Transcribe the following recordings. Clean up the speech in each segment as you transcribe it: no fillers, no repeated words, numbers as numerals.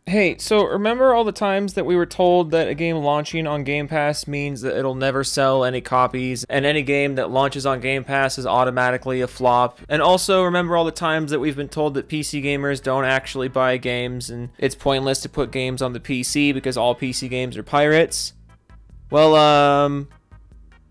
Hey, so remember all the times that we were told that a game launching on Game Pass means that it'll never sell any copies, and any game that launches on Game Pass is automatically a flop? And also remember all the times that we've been told that PC gamers don't actually buy games, and it's pointless to put games on the PC because all PC games are pirates? Well,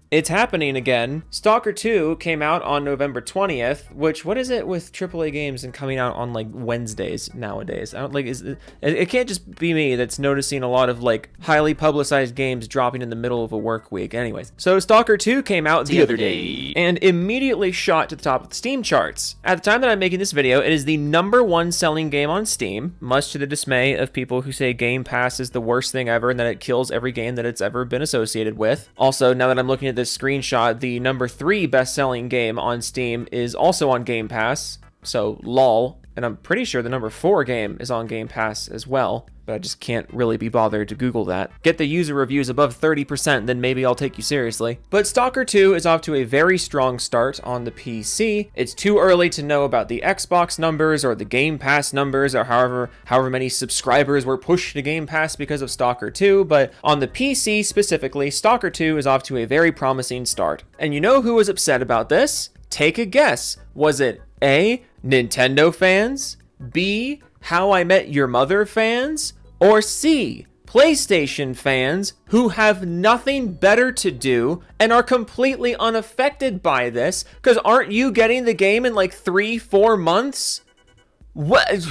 it's happening again. Stalker 2 came out on November 20th, which, what is it with AAA games and coming out on, like, Wednesdays nowadays? I don't, like, it can't just be me that's noticing a lot of, like, highly publicized games dropping in the middle of a work week. Anyways, so Stalker 2 came out the other day and immediately shot to the top of the Steam charts. At the time that I'm making this video, it is the #1 selling game on Steam, much to the dismay of people who say Game Pass is the worst thing ever and that it kills every game that it's ever been associated with. Also, now that I'm looking at this screenshot, the #3 best-selling game on Steam is also on Game Pass, so lol, and I'm pretty sure the #4 game is on Game Pass as well, but I just can't really be bothered to Google that. Get the user reviews above 30%, then maybe I'll take you seriously. But Stalker 2 is off to a very strong start on the PC. It's too early to know about the Xbox numbers or the Game Pass numbers or however many subscribers were pushed to Game Pass because of Stalker 2, but on the PC specifically, Stalker 2 is off to a very promising start. And you know who was upset about this? Take a guess. Was it A, Nintendo fans, B, How I Met Your Mother fans, or C, PlayStation fans who have nothing better to do and are completely unaffected by this? Because aren't you getting the game in like 3-4 months? What?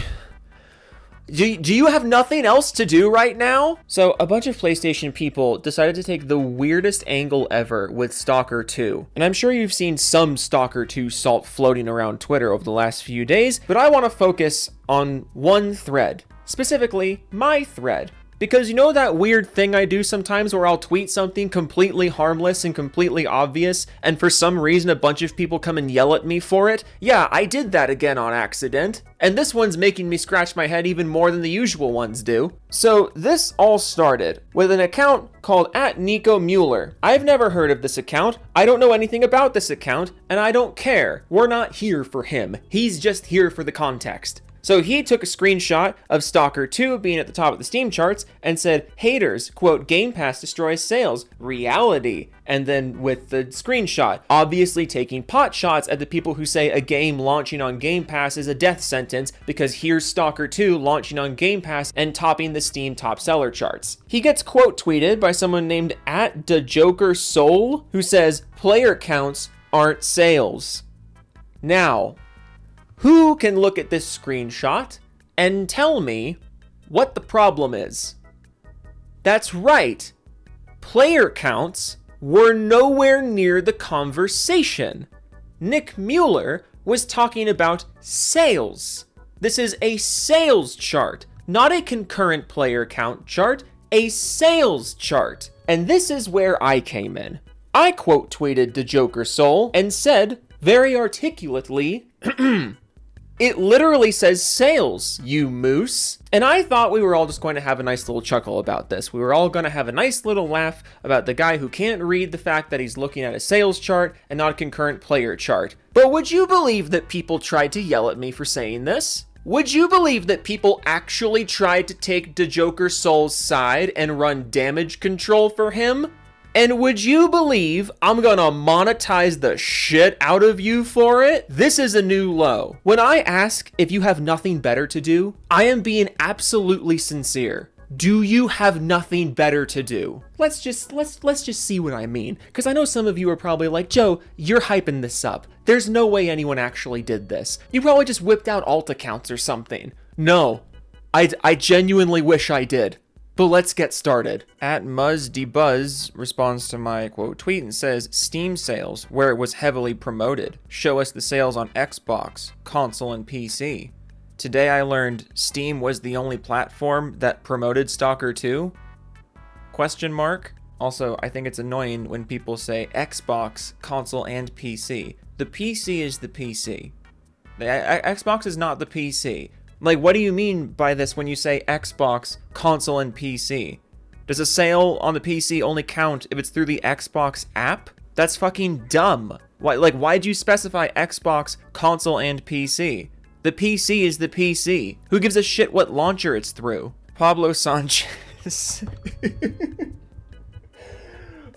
Do you have nothing else to do right now? So a bunch of PlayStation people decided to take the weirdest angle ever with Stalker 2. And I'm sure you've seen some Stalker 2 salt floating around Twitter over the last few days, but I want to focus on one thread. Specifically, my thread. Because you know that weird thing I do sometimes where I'll tweet something completely harmless and completely obvious, and for some reason a bunch of people come and yell at me for it? Yeah, I did that again on accident. And this one's making me scratch my head even more than the usual ones do. So this all started with an account called @NicoMueller. I've never heard of this account, I don't know anything about this account, and I don't care. We're not here for him. He's just here for the context. So he took a screenshot of Stalker 2 being at the top of the Steam charts and said, haters, quote, Game Pass destroys sales, reality. And then with the screenshot, obviously taking pot shots at the people who say a game launching on Game Pass is a death sentence because here's Stalker 2 launching on Game Pass and topping the Steam top seller charts. He gets quote tweeted by someone named @DeJokerSoul who says, player counts aren't sales. Now, who can look at this screenshot and tell me what the problem is? That's right. Player counts were nowhere near the conversation. Nick Mueller was talking about sales. This is a sales chart, not a concurrent player count chart, a sales chart. And this is where I came in. I quote tweeted DeJokerSoul and said very articulately, it literally says sales, you moose. And I thought we were all just going to have a nice little chuckle about this. We were all going to have a nice little laugh about the guy who can't read the fact that he's looking at a sales chart and not a concurrent player chart. But would you believe that people tried to yell at me for saying this? Would you believe that people actually tried to take DeJokerSoul's side and run damage control for him? And would you believe I'm gonna monetize the shit out of you for it? This is a new low. When I ask if you have nothing better to do, I am being absolutely sincere. Do you have nothing better to do? Let's just see what I mean. Because I know some of you are probably like, Joe, you're hyping this up. There's no way anyone actually did this. You probably just whipped out alt accounts or something. No, I genuinely wish I did. But let's get started. @MuzDBuzz responds to my quote tweet and says, Steam sales, where it was heavily promoted. Show us the sales on Xbox, console, and PC. Today I learned Steam was the only platform that promoted Stalker 2? Question mark. Also, I think it's annoying when people say Xbox, console, and PC. The PC is the PC. The Xbox is not the PC. Like, what do you mean by this when you say Xbox, console, and PC? Does a sale on the PC only count if it's through the Xbox app? That's fucking dumb. Why'd you specify Xbox, console, and PC? The PC is the PC. Who gives a shit what launcher it's through? Pablo Sanchez.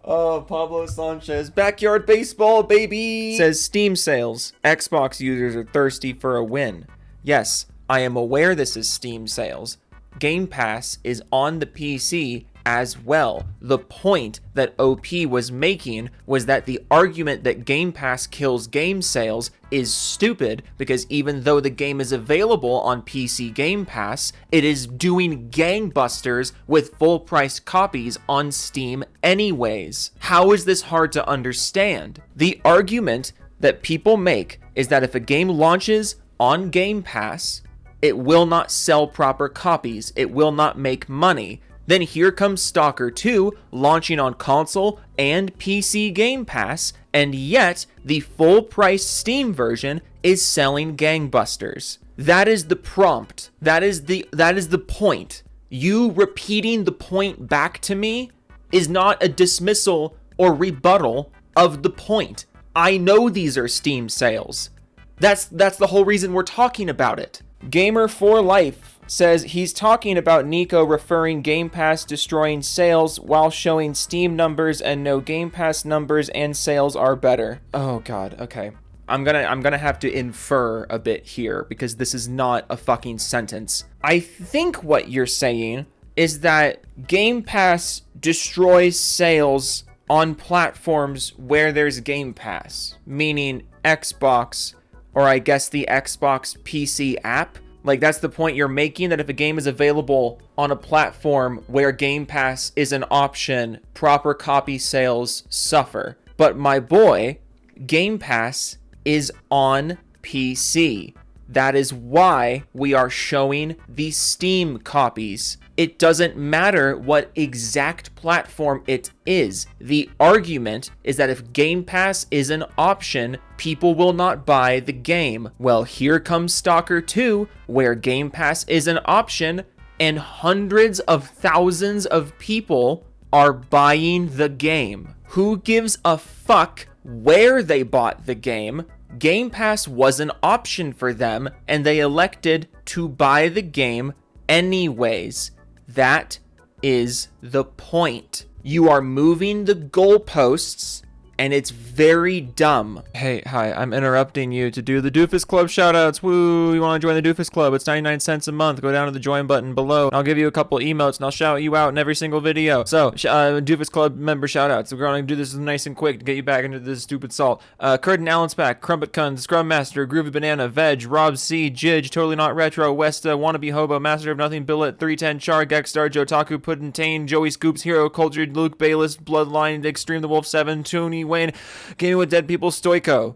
Oh, Pablo Sanchez. Backyard baseball, baby! Says Steam sales. Xbox users are thirsty for a win. Yes, I am aware this is Steam sales. Game Pass is on the PC as well. The point that OP was making was that the argument that Game Pass kills game sales is stupid, because even though the game is available on PC Game Pass, it is doing gangbusters with full price copies on Steam anyways. How is this hard to understand? The argument that people make is that if a game launches on Game Pass, it will not sell proper copies, it will not make money. Then here comes Stalker 2 launching on console and PC Game Pass, and yet the full price Steam version is selling gangbusters. That is the prompt. That is the point. You repeating the point back to me is not a dismissal or rebuttal of the point. I know these are Steam sales. That's the whole reason we're talking about it. Gamer for Life says he's talking about Nico referring Game Pass destroying sales while showing Steam numbers, and no, Game Pass numbers and sales are better. Oh god, okay. I'm gonna have to infer a bit here, because this is not a fucking sentence. I think what you're saying is that Game Pass destroys sales on platforms where there's Game Pass, meaning Xbox, or I guess the Xbox PC app. Like, that's the point you're making, that if a game is available on a platform where Game Pass is an option, proper copy sales suffer. But my boy, Game Pass is on PC. That is why we are showing the Steam copies. It doesn't matter what exact platform it is. The argument is that if Game Pass is an option, people will not buy the game. Well, here comes Stalker 2, where Game Pass is an option, and hundreds of thousands of people are buying the game. Who gives a fuck where they bought the game? Game Pass was an option for them, and they elected to buy the game anyways. That is the point. You are moving the goalposts, and it's very dumb. Hey, hi, I'm interrupting you to do the Doofus Club shoutouts. Woo, you want to join the Doofus Club? It's 99 cents a month. Go down to the join button below. I'll give you a couple emotes, and I'll shout you out in every single video. So, Doofus Club member shoutouts. We're going to do this nice and quick to get you back into this stupid salt. Curtin Allen's back, Crumpet Kun, Scrum Master, Groovy Banana, Veg, Rob C, Jidge, Totally Not Retro, Westa, Wannabe Hobo, Master of Nothing, Billet, 310, Char, Gexstar, Jotaku, Puddintain, Joey Scoops, Hero Cultured, Luke Bayless, Bloodline, Extreme the Wolf 7, Tony Wayne, Gaming with Dead People, Stoico.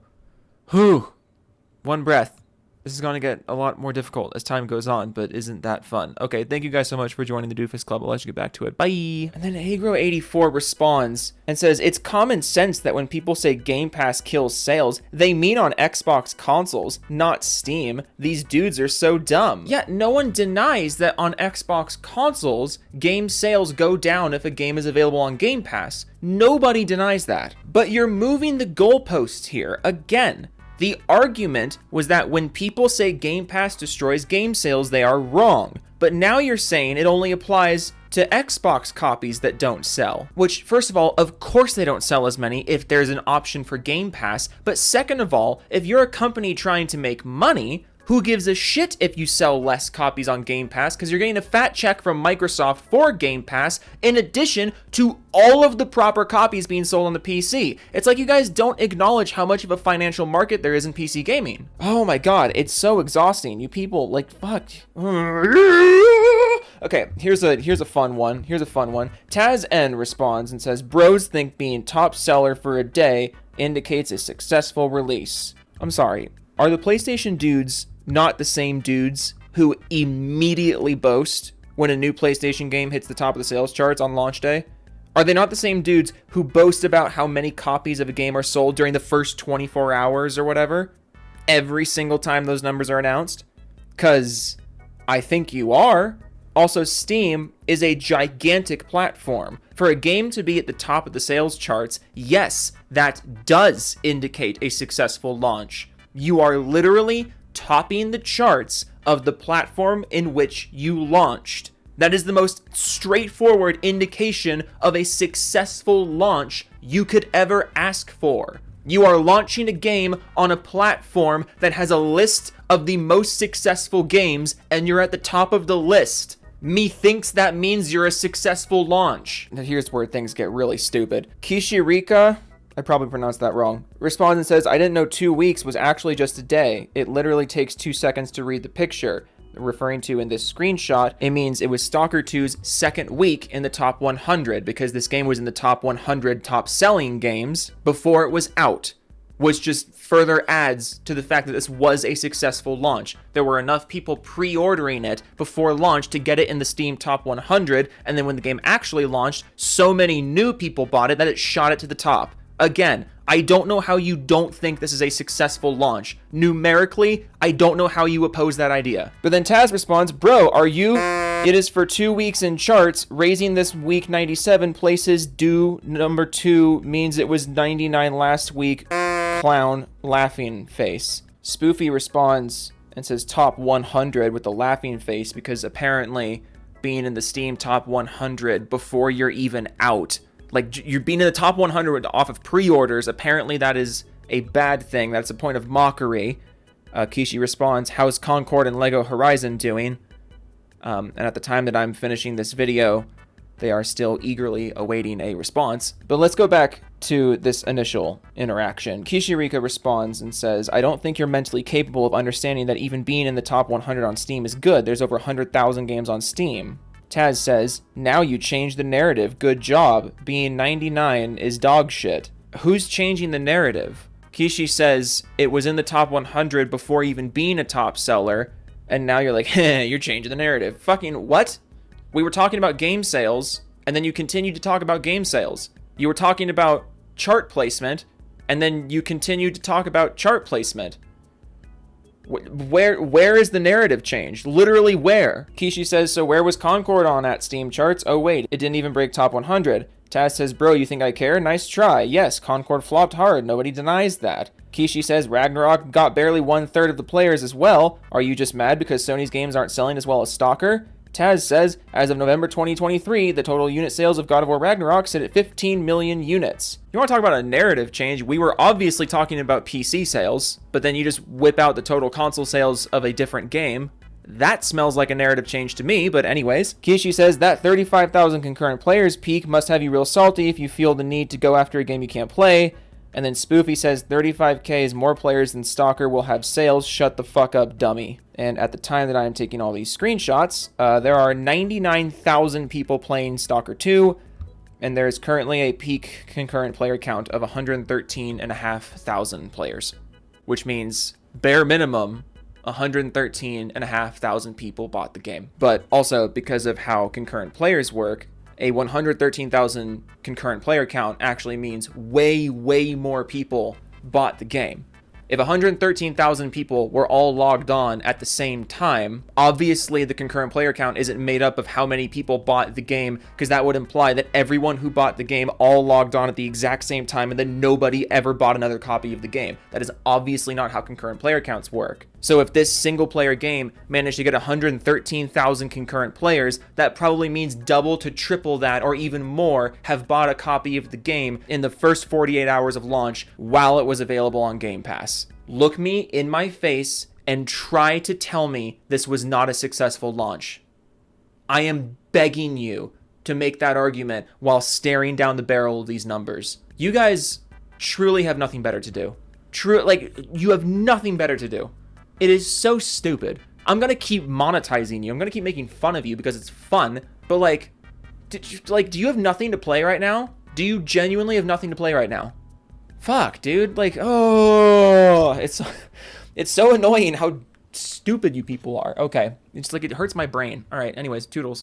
Whew. One breath. This is going to get a lot more difficult as time goes on, but isn't that fun? Okay, thank you guys so much for joining the Doofus Club. I'll let you get back to it. Bye! And then Agro84 responds and says, it's common sense that when people say Game Pass kills sales, they mean on Xbox consoles, not Steam. These dudes are so dumb. Yeah, no one denies that on Xbox consoles, game sales go down if a game is available on Game Pass. Nobody denies that. But you're moving the goalposts here again. The argument was that when people say Game Pass destroys game sales, they are wrong. But now you're saying it only applies to Xbox copies that don't sell. Which, first of all, of course they don't sell as many if there's an option for Game Pass. But second of all, if you're a company trying to make money, who gives a shit if you sell less copies on Game Pass, because you're getting a fat check from Microsoft for Game Pass in addition to all of the proper copies being sold on the PC. It's like you guys don't acknowledge how much of a financial market there is in PC gaming. Oh my god, it's so exhausting. You people, like, fuck. Okay, here's a fun one. Taz N responds and says, bros think being top seller for a day indicates a successful release. I'm sorry. Are the PlayStation dudes not the same dudes who immediately boast when a new PlayStation game hits the top of the sales charts on launch day? Are they not the same dudes who boast about how many copies of a game are sold during the first 24 hours or whatever? Every single time those numbers are announced? 'Cause I think you are. Also, Steam is a gigantic platform. For a game to be at the top of the sales charts, yes, that does indicate a successful launch. You are literally topping the charts of the platform in which you launched. That is the most straightforward indication of a successful launch you could ever ask for. You are launching a game on a platform that has a list of the most successful games, and you're at the top of the list. Methinks that means you're a successful launch. Now here's where things get really stupid. Kishirika, I probably pronounced that wrong, responds and says, I didn't know 2 weeks was actually just a day. It literally takes 2 seconds to read the picture. Referring to in this screenshot, it means it was Stalker 2's second week in the top 100 because this game was in the top 100 top selling games before it was out, which just further adds to the fact that this was a successful launch. There were enough people pre-ordering it before launch to get it in the Steam top 100, and then when the game actually launched, so many new people bought it that it shot it to the top. Again, I don't know how you don't think this is a successful launch. Numerically, I don't know how you oppose that idea. But then Taz responds, bro, are you? It is for 2 weeks in charts. Raising this week 97 places due number 2 means it was 99 last week. Clown laughing face. Spoofy responds and says top 100 with the laughing face because apparently being in the Steam top 100 before you're even out, like you're being in the top 100 off of pre-orders, apparently that is a bad thing. That's a point of mockery. Kishi responds, how's Concord and Lego Horizon doing? And at the time that I'm finishing this video, they are still eagerly awaiting a response. But let's go back to this initial interaction. Kishirika responds and says, I don't think you're mentally capable of understanding that even being in the top 100 on Steam is good. There's over 100,000 games on Steam. Taz says, now you changed the narrative. Good job. Being 99 is dog shit. Who's changing the narrative? Kishi says it was in the top 100 before even being a top seller, and now you're like, you're changing the narrative. Fucking what? We were talking about game sales, and then you continued to talk about game sales. You were talking about chart placement, and then you continued to talk about chart placement. Where is the narrative changed? Literally where? Kishi says, so where was Concord on at Steam charts? Oh wait, it didn't even break top 100. Taz says, bro, you think I care? Nice try. Yes, Concord flopped hard. Nobody denies that. Kishi says, Ragnarok got barely 1/3 of the players as well. Are you just mad because Sony's games aren't selling as well as Stalker? Taz says, as of November 2023, the total unit sales of God of War Ragnarok sit at 15 million units. You want to talk about a narrative change? We were obviously talking about PC sales, but then you just whip out the total console sales of a different game. That smells like a narrative change to me, but anyways. Kishi says, that 35,000 concurrent players peak must have you real salty if you feel the need to go after a game you can't play. And then Spoofy says 35k is more players than Stalker will have sales. Shut the fuck up, dummy. And at the time that I am taking all these screenshots, there are 99,000 people playing Stalker 2, and there is currently a peak concurrent player count of 113,500 players, which means bare minimum 113,500 people bought the game. But also because of how concurrent players work, a 113,000 concurrent player count actually means way more people bought the game. If 113,000 people were all logged on at the same time, obviously the concurrent player count isn't made up of how many people bought the game, because that would imply that everyone who bought the game all logged on at the exact same time and then nobody ever bought another copy of the game. That is obviously not how concurrent player counts work. So if this single player game managed to get 113,000 concurrent players, that probably means double to triple that or even more have bought a copy of the game in the first 48 hours of launch while it was available on Game Pass. Look me in my face and try to tell me this was not a successful launch. I am begging you to make that argument while staring down the barrel of these numbers. You guys truly have nothing better to do. You have nothing better to do. It is so stupid. I'm gonna keep monetizing you. I'm gonna keep making fun of you because it's fun. But do you have nothing to play right now? Do you genuinely have nothing to play right now? Fuck, dude. It's so annoying how stupid you people are. Okay, it's like it hurts my brain. All right. Anyways, toodles.